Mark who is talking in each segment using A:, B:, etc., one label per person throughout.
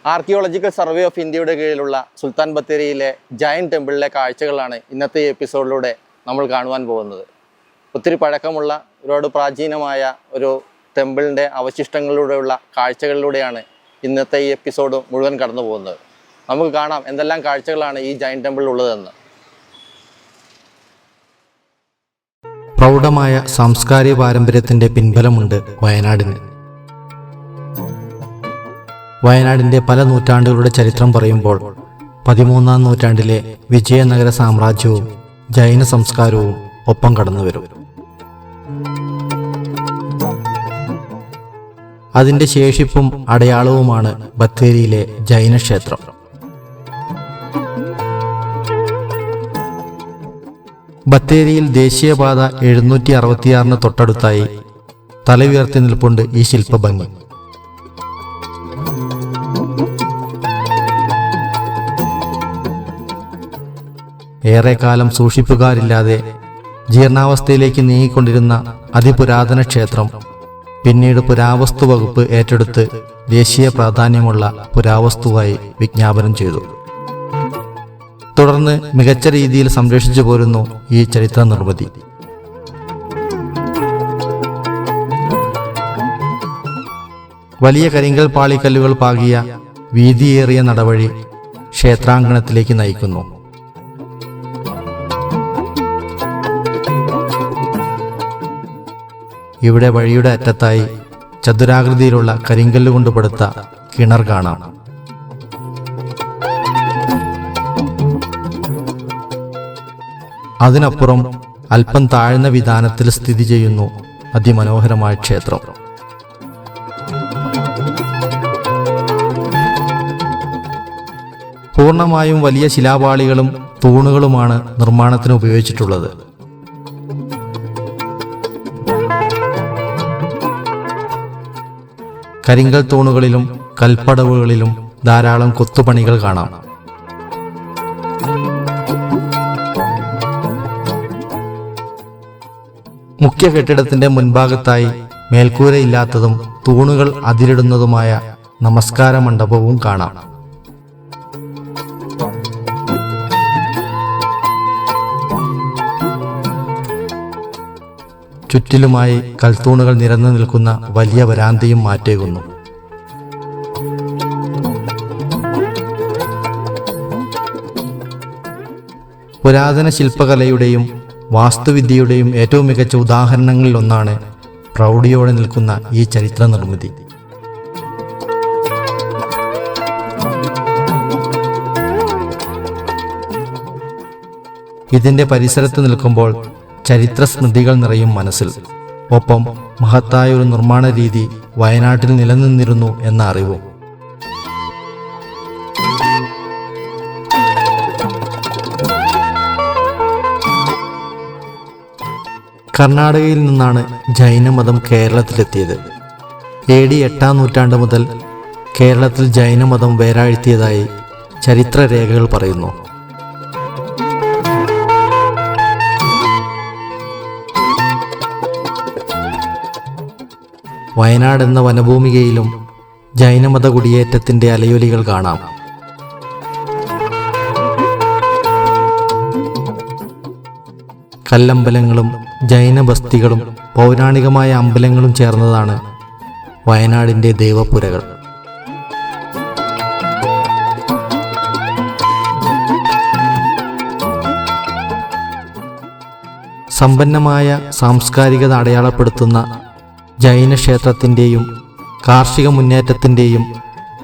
A: Archaeological survey of ഇന്ത്യയുടെ കീഴിലുള്ള സുൽത്താൻ ബത്തേരിയിലെ ജൈൻ ടെമ്പിളിലെ കാഴ്ചകളാണ് ഇന്നത്തെ ഈ എപ്പിസോഡിലൂടെ നമ്മൾ കാണുവാൻ പോകുന്നത്. ഒത്തിരി പഴക്കമുള്ള ഒരുപാട് പ്രാചീനമായ ഒരു ടെമ്പിളിൻ്റെ അവശിഷ്ടങ്ങളിലൂടെയുള്ള കാഴ്ചകളിലൂടെയാണ് ഇന്നത്തെ ഈ എപ്പിസോഡ് മുഴുവൻ കടന്നു പോകുന്നത്. നമുക്ക് കാണാം എന്തെല്ലാം കാഴ്ചകളാണ് ഈ ജൈൻ ടെമ്പിളിൽ ഉള്ളതെന്ന്.
B: പ്രൗഢമായ സാംസ്കാരിക പാരമ്പര്യത്തിൻ്റെ പിൻബലമുണ്ട് വയനാടിന്. വയനാടിൻ്റെ പല നൂറ്റാണ്ടുകളുടെ ചരിത്രം പറയുമ്പോൾ 13-ാം നൂറ്റാണ്ടിലെ വിജയനഗര സാമ്രാജ്യവും ജൈന സംസ്കാരവും ഒപ്പം കടന്നുവരും. അതിൻ്റെ ശേഷിപ്പും അടയാളവുമാണ് ബത്തേരിയിലെ ജൈനക്ഷേത്രം. ബത്തേരിയിൽ ദേശീയപാത 766 തൊട്ടടുത്തായി തലയുയർത്തി നിൽപ്പുണ്ട് ഈ ശില്പഭംഗി. ഏറെക്കാലം സൂക്ഷിപ്പുകാരില്ലാതെ ജീർണാവസ്ഥയിലേക്ക് നീങ്ങിക്കൊണ്ടിരുന്ന അതിപുരാതന ക്ഷേത്രം പിന്നീട് പുരാവസ്തു വകുപ്പ് ഏറ്റെടുത്ത് ദേശീയ പ്രാധാന്യമുള്ള പുരാവസ്തുവായി വിജ്ഞാപനം ചെയ്തു. തുടർന്ന് മികച്ച രീതിയിൽ സംരക്ഷിച്ചു പോരുന്നു ഈ ചരിത്ര നിർമ്മിതി. വലിയ കരിങ്കൽ പാളിക്കല്ലുകൾ പാകിയ വീതിയേറിയ നടവഴി ക്ഷേത്രാങ്കണത്തിലേക്ക് നയിക്കുന്നു. ഇവിടെ വഴിയുടെ അറ്റത്തായി ചതുരാകൃതിയിലുള്ള കരിങ്കല്ലുകൊണ്ട് പടുത്ത കിണർ കാണാം. അതിനപ്പുറം അല്പം താഴ്ന്ന വിധാനത്തിൽ സ്ഥിതി ചെയ്യുന്നു അതിമനോഹരമായ ക്ഷേത്രം. പൂർണ്ണമായും വലിയ ശിലാപാളികളും തൂണുകളുമാണ് നിർമ്മാണത്തിന് ഉപയോഗിച്ചിട്ടുള്ളത്. കരിങ്കൽ തൂണുകളിലും കൽപ്പടവുകളിലും ധാരാളം കൊത്തുപണികൾ കാണാം. മുഖ്യ കെട്ടിടത്തിന്റെ മുൻഭാഗത്തായി മേൽക്കൂരയില്ലാത്തതും തൂണുകൾ അതിരിടുന്നതുമായ നമസ്കാര മണ്ഡപവും കാണാം. ചുറ്റിലുമായി കൽത്തൂണുകൾ നിരന്നു നിൽക്കുന്ന വലിയ വരാന്തയും മാറ്റേകുന്നു. പുരാതന ശില്പകലയുടെയും വാസ്തുവിദ്യയുടെയും ഏറ്റവും മികച്ച ഉദാഹരണങ്ങളിലൊന്നാണ് പ്രൗഢിയോടെ നിൽക്കുന്ന ഈ ചരിത്ര നിർമ്മിതി. ഇതിൻ്റെ പരിസരത്ത് നിൽക്കുമ്പോൾ ചരിത്ര സ്മൃതികൾ നിറയും മനസ്സിൽ. ഒപ്പം മഹത്തായ ഒരു നിർമ്മാണ രീതി വയനാട്ടിൽ നിലനിന്നിരുന്നു എന്ന അറിവും. കർണാടകയിൽ നിന്നാണ് ജൈനമതം കേരളത്തിലെത്തിയത്. AD 8-ാം നൂറ്റാണ്ട് മുതൽ കേരളത്തിൽ ജൈനമതം വേരാഴ്ത്തിയതായി ചരിത്രരേഖകൾ പറയുന്നു. വയനാട് എന്ന വനഭൂമികയിലും ജൈനമത കുടിയേറ്റത്തിന്റെ അലയൊലികൾ കാണാം. കല്ലമ്പലങ്ങളും ജൈനബസ്തികളും പൗരാണികമായ അമ്പലങ്ങളും ചേർന്നതാണ് വയനാടിന്റെ ദേവപുരകൾ. സമ്പന്നമായ സാംസ്കാരികത അടയാളപ്പെടുത്തുന്ന ജൈനക്ഷേത്രത്തിൻ്റെയും കാർഷിക മുന്നേറ്റത്തിൻ്റെയും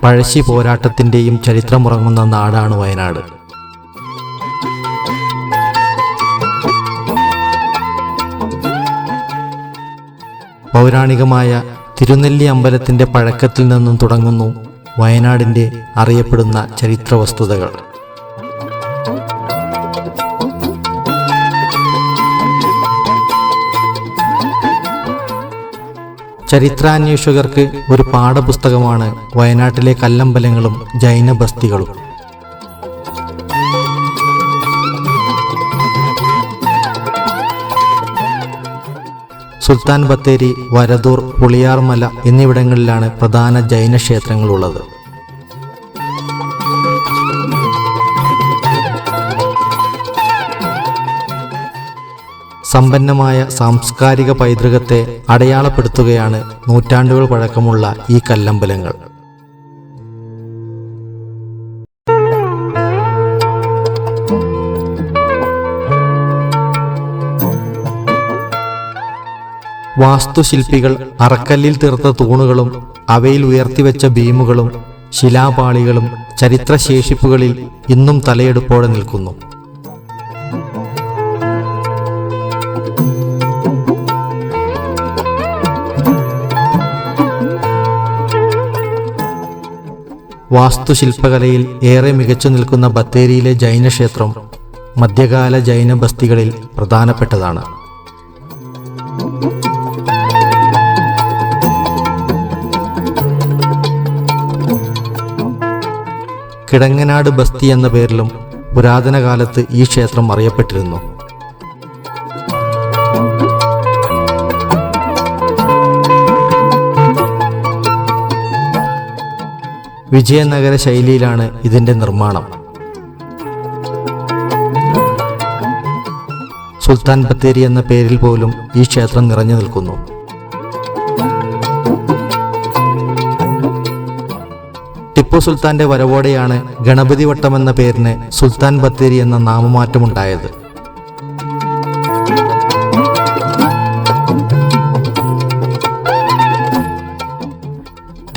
B: പഴശ്ശി പോരാട്ടത്തിൻ്റെയും ചരിത്രമുറങ്ങുന്ന നാടാണ് വയനാട്. പൗരാണികമായ തിരുനെല്ലി അമ്പലത്തിൻ്റെ പഴക്കത്തിൽ നിന്നും തുടങ്ങുന്നു വയനാടിൻ്റെ അറിയപ്പെടുന്ന ചരിത്ര വസ്തുതകൾ. ചരിത്രാന്വേഷകർക്ക് ഒരു പാഠപുസ്തകമാണ് വയനാട്ടിലെ കല്ലമ്പലങ്ങളും ജൈന ബസ്തികളും. സുൽത്താൻ ബത്തേരി, വരദൂർ, പുളിയാർമല എന്നിവിടങ്ങളിലാണ് പ്രധാന ജൈന ക്ഷേത്രങ്ങളുള്ളത്. സമ്പന്നമായ സാംസ്കാരിക പൈതൃകത്തെ അടയാളപ്പെടുത്തുകയാണ് നൂറ്റാണ്ടുകൾ പഴക്കമുള്ള ഈ കല്ലമ്പലങ്ങൾ. വാസ്തുശില്പികൾ അറക്കല്ലിൽ തീർത്ത തൂണുകളും അവയിൽ ഉയർത്തിവെച്ച ബീമുകളും ശിലാപാളികളും ചരിത്രശേഷിപ്പുകളിൽ ഇന്നും തലയെടുപ്പോടെ നിൽക്കുന്നു. വാസ്തുശില്പകലയിൽ ഏറെ മികച്ചു നിൽക്കുന്ന ബത്തേരിയിലെ ജൈനക്ഷേത്രം മധ്യകാല ജൈന ബസ്തികളിൽ പ്രധാനപ്പെട്ടതാണ്. കിടങ്ങനാട് ബസ്തി എന്ന പേരിലും പുരാതന കാലത്ത് ഈ ക്ഷേത്രം അറിയപ്പെട്ടിരുന്നു. വിജയനഗര ശൈലിയിലാണ് ഇതിന്റെ നിർമ്മാണം. സുൽത്താൻ ബത്തേരി എന്ന പേരിൽ പോലും ഈ ക്ഷേത്രം നിറഞ്ഞു നിൽക്കുന്നു. ടിപ്പു സുൽത്താന്റെ വരവോടെയാണ് ഗണപതി വട്ടം എന്ന പേരിന് സുൽത്താൻ ബത്തേരി എന്ന നാമമാറ്റമുണ്ടായത്.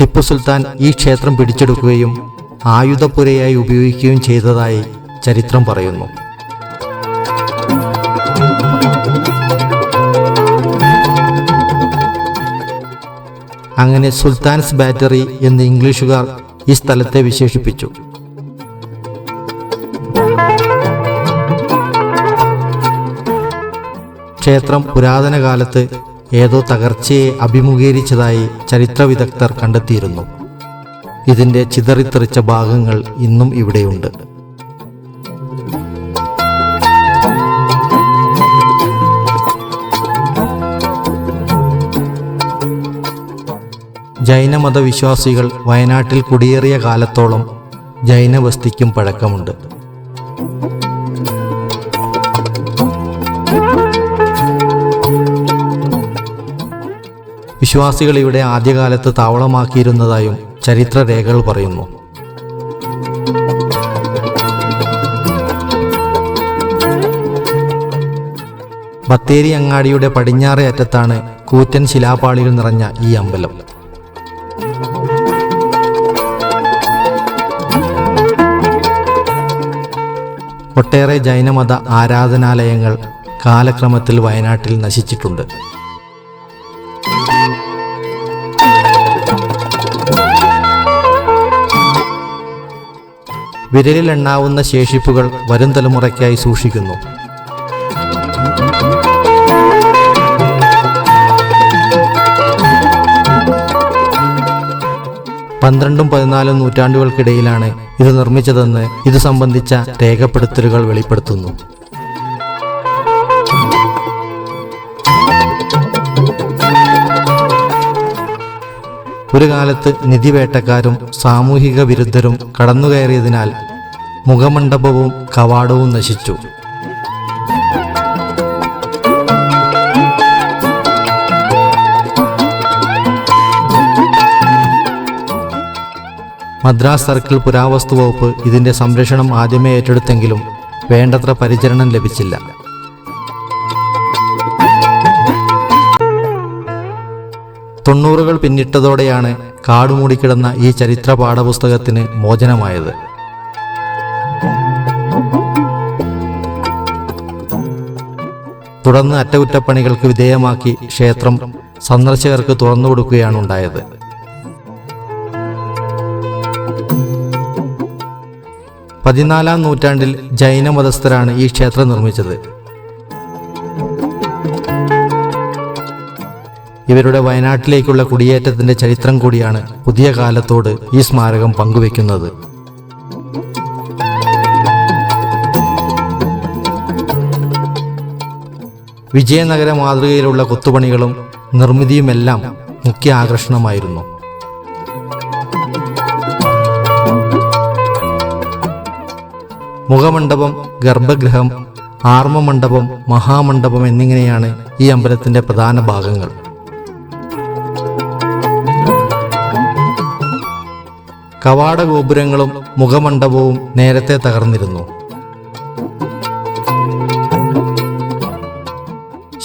B: ടിപ്പു സുൽത്താൻ ഈ ക്ഷേത്രം പിടിച്ചെടുക്കുകയും ആയുധപ്പുരയായി ഉപയോഗിക്കുകയും ചെയ്തതായി ചരിത്രം പറയുന്നു. അങ്ങനെ സുൽത്താൻസ് ബാറ്ററി എന്ന് ഇംഗ്ലീഷുകാർ ഈ സ്ഥലത്തെ വിശേഷിപ്പിച്ചു. ക്ഷേത്രം പുരാതന കാലത്ത് ഏതോ തകർച്ചയെ അഭിമുഖീകരിച്ചതായി ചരിത്ര വിദഗ്ധർ കണ്ടെത്തിയിരുന്നു. ഇതിന്റെ ചിതറിത്തെറിച്ച ഭാഗങ്ങൾ ഇന്നും ഇവിടെയുണ്ട്. ജൈനമതവിശ്വാസികൾ വയനാട്ടിൽ കുടിയേറിയ കാലത്തോളം ജൈനബസ്തിക്കും പഴക്കമുണ്ട്. വിശ്വാസികൾ ഇവിടെ ആദ്യകാലത്ത് താവളമാക്കിയിരുന്നതായും ചരിത്രരേഖകൾ പറയുന്നു. ബത്തേരി അങ്ങാടിയുടെ പടിഞ്ഞാറേ അറ്റത്താണ് കൂറ്റൻ ശിലാപാളികൾ നിറഞ്ഞ ഈ അമ്പലം. ഒട്ടേറെ ജൈനമത ആരാധനാലയങ്ങൾ കാലക്രമത്തിൽ വയനാട്ടിൽ നശിച്ചിട്ടുണ്ട്. വിരലിലെണ്ണാവുന്ന ശേഷിപ്പുകൾ വരും തലമുറയ്ക്കായി സൂക്ഷിക്കുന്നു. പന്ത്രണ്ടും 14 നൂറ്റാണ്ടുകൾക്കിടയിലാണ് ഇത് നിർമ്മിച്ചതെന്ന് ഇത് സംബന്ധിച്ച രേഖപ്പെടുത്തലുകൾ വെളിപ്പെടുത്തുന്നു. ഒരു കാലത്ത് നിധിവേട്ടക്കാരും സാമൂഹിക വിരുദ്ധരും കടന്നുകയറിയതിനാൽ മുഖമണ്ഡപവും കവാടവും നശിച്ചു. മദ്രാസ് സർക്കിൾ പുരാവസ്തു വകുപ്പ് ഇതിന്റെ സംരക്ഷണം ആദ്യമേ ഏറ്റെടുത്തെങ്കിലും വേണ്ടത്ര പരിചരണം ലഭിച്ചില്ല. തൊണ്ണൂറുകൾ പിന്നിട്ടതോടെയാണ് കാടുമൂടിക്കിടന്ന ഈ ചരിത്ര പാഠപുസ്തകത്തിന് മോചനമായത്. തുടർന്ന് അറ്റകുറ്റപ്പണികൾക്ക് വിധേയമാക്കി ക്ഷേത്രം സന്ദർശകർക്ക് തുറന്നുകൊടുക്കുകയാണ് ഉണ്ടായത്. പതിനാലാം നൂറ്റാണ്ടിൽ ജൈനമതസ്ഥരാണ് ഈ ക്ഷേത്രം നിർമ്മിച്ചത്. ഇവരുടെ വയനാട്ടിലേക്കുള്ള കുടിയേറ്റത്തിന്റെ ചരിത്രം കൂടിയാണ് പുതിയ കാലത്തോട് ഈ സ്മാരകം പങ്കുവെക്കുന്നത്. വിജയനഗര മാതൃകയിലുള്ള കൊത്തുപണികളും നിർമ്മിതിയുമെല്ലാം മുഖ്യ ആകർഷണമായിരുന്നു. മുഖമണ്ഡപം, ഗർഭഗൃഹം, ആർമ്മമണ്ഡപം, മഹാമണ്ഡപം എന്നിങ്ങനെയാണ് ഈ അമ്പലത്തിൻ്റെ പ്രധാന ഭാഗങ്ങൾ. കവാട ഗോപുരങ്ങളും മുഖമണ്ഡപവും നേരത്തെ തകർന്നിരുന്നു.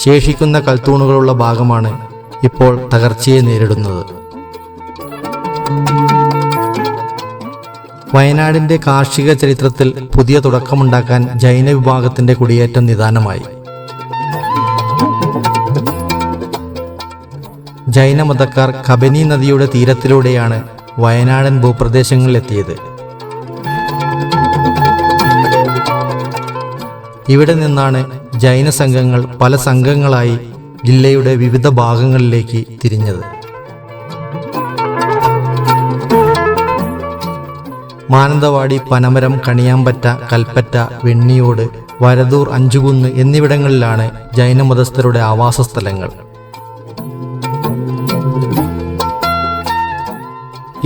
B: ശേഷിക്കുന്ന കൽത്തൂണുകളുള്ള ഭാഗമാണ് ഇപ്പോൾ തകർച്ചയെ നേരിടുന്നത്. വയനാടിൻ്റെ കാർഷിക ചരിത്രത്തിൽ പുതിയ തുടക്കമുണ്ടാക്കാൻ ജൈന വിഭാഗത്തിൻ്റെ കുടിയേറ്റം നിദാനമായി. ജൈനമതക്കാർ കബനി നദിയുടെ തീരത്തിലൂടെയാണ് വയനാടൻ ഭൂപ്രദേശങ്ങളിലെത്തിയത്. ഇവിടെ നിന്നാണ് ജൈന സംഘങ്ങൾ പല സംഘങ്ങളായി ജില്ലയുടെ വിവിധ ഭാഗങ്ങളിലേക്ക് തിരിഞ്ഞത്. മാനന്തവാടി, പനമരം, കണിയാമ്പറ്റ, കൽപ്പറ്റ, വെണ്ണിയോട്, വരദൂർ, അഞ്ചുകുന്ന് എന്നിവിടങ്ങളിലാണ് ജൈനമതസ്ഥരുടെ ആവാസ സ്ഥലങ്ങൾ.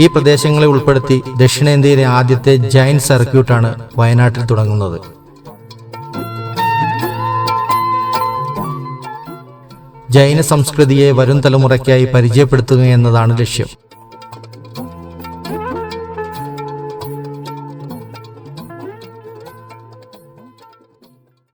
B: ഈ പ്രദേശങ്ങളെ ഉൾപ്പെടുത്തി ദക്ഷിണേന്ത്യയിലെ ആദ്യത്തെ ജൈൻ സർക്യൂട്ടാണ് വയനാട്ടിൽ തുടങ്ങുന്നത്. ജൈന സംസ്കൃതിയെ വരും തലമുറയ്ക്കായി പരിചയപ്പെടുത്തുക എന്നതാണ് ലക്ഷ്യം.